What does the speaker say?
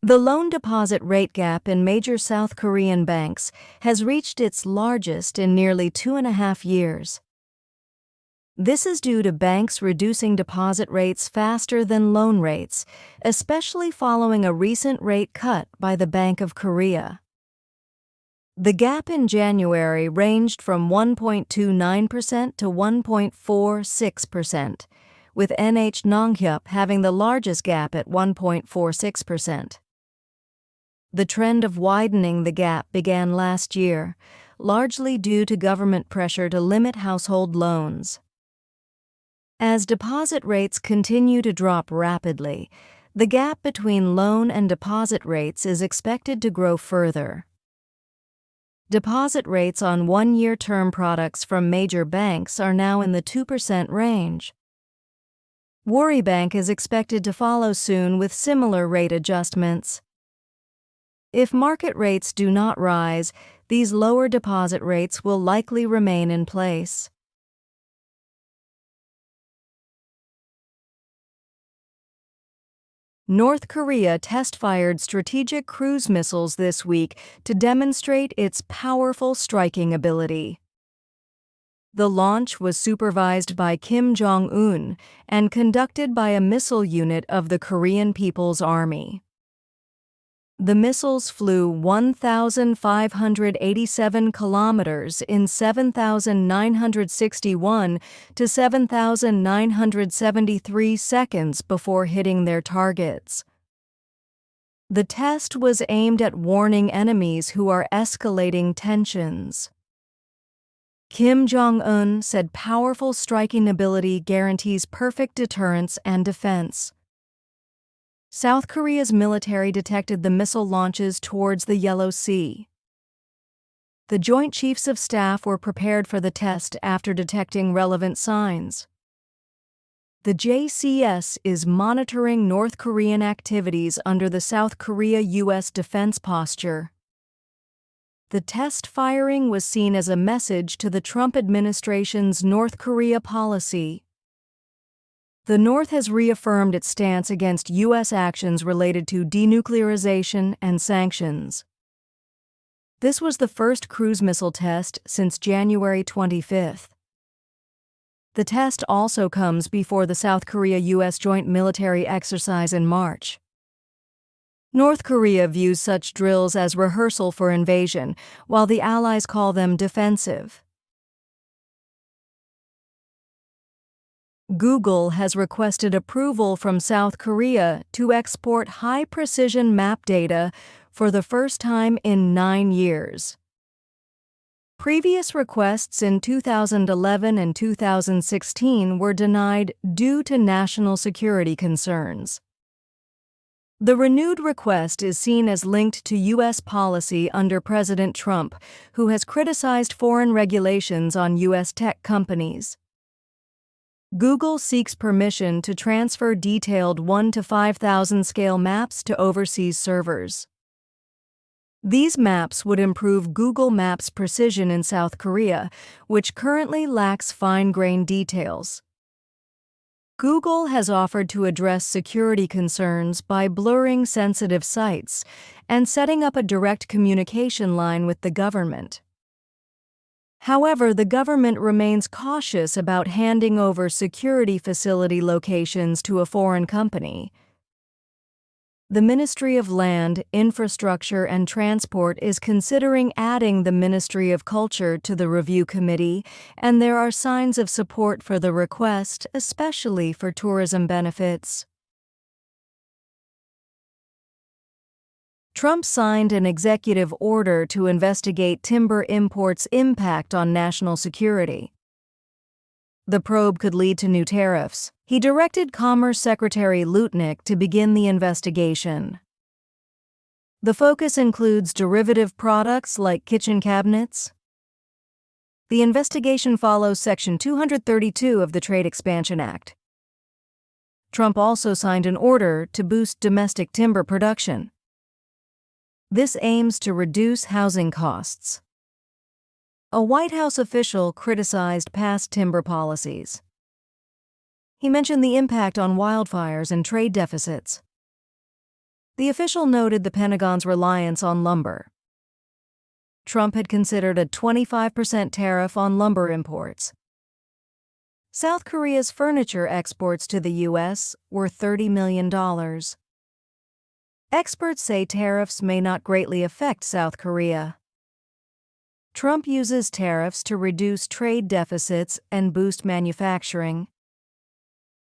The loan deposit rate gap in major South Korean banks has reached its largest in nearly 2.5 years. This is due to banks reducing deposit rates faster than loan rates, especially following a recent rate cut by the Bank of Korea. The gap in January ranged from 1.29% to 1.46%, with NH Nonghyup having the largest gap at 1.46%. The trend of widening the gap began last year, largely due to government pressure to limit household loans. As deposit rates continue to drop rapidly, the gap between loan and deposit rates is expected to grow further. Deposit rates on one-year term products from major banks are now in the 2% range. Worrybank is expected to follow soon with similar rate adjustments. If market rates do not rise, these lower deposit rates will likely remain in place. North Korea test-fired strategic cruise missiles this week to demonstrate its powerful striking ability. The launch was supervised by Kim Jong-un and conducted by a missile unit of the Korean People's Army. The missiles flew 1,587 kilometers in 7,961 to 7,973 seconds before hitting their targets. The test was aimed at warning enemies who are escalating tensions. Kim Jong-un said powerful striking ability guarantees perfect deterrence and defense. South Korea's military detected the missile launches towards the Yellow Sea. The Joint Chiefs of Staff were prepared for the test after detecting relevant signs. The JCS is monitoring North Korean activities under the South Korea-U.S. defense posture. The test firing was seen as a message to the Trump administration's North Korea policy. The North has reaffirmed its stance against U.S. actions related to denuclearization and sanctions. This was the first cruise missile test since January 25. The test also comes before the South Korea-U.S. joint military exercise in March. North Korea views such drills as rehearsal for invasion, while the Allies call them defensive. Google has requested approval from South Korea to export high-precision map data for the first time in 9 years. Previous requests in 2011 and 2016 were denied due to national security concerns. The renewed request is seen as linked to U.S. policy under President Trump, who has criticized foreign regulations on U.S. tech companies. Google seeks permission to transfer detailed 1 to 5,000 scale maps to overseas servers. These maps would improve Google Maps' precision in South Korea, which currently lacks fine-grained details. Google has offered to address security concerns by blurring sensitive sites and setting up a direct communication line with the government. However, the government remains cautious about handing over security facility locations to a foreign company. The Ministry of Land, Infrastructure and Transport is considering adding the Ministry of Culture to the review committee, and there are signs of support for the request, especially for tourism benefits. Trump signed an executive order to investigate timber imports' impact on national security. The probe could lead to new tariffs. He directed Commerce Secretary Lutnick to begin the investigation. The focus includes derivative products like kitchen cabinets. The investigation follows Section 232 of the Trade Expansion Act. Trump also signed an order to boost domestic timber production. This aims to reduce housing costs. A White House official criticized past timber policies. He mentioned the impact on wildfires and trade deficits. The official noted the Pentagon's reliance on lumber. Trump had considered a 25% tariff on lumber imports. South Korea's furniture exports to the U.S. were $30 million. Experts say tariffs may not greatly affect South Korea. Trump uses tariffs to reduce trade deficits and boost manufacturing.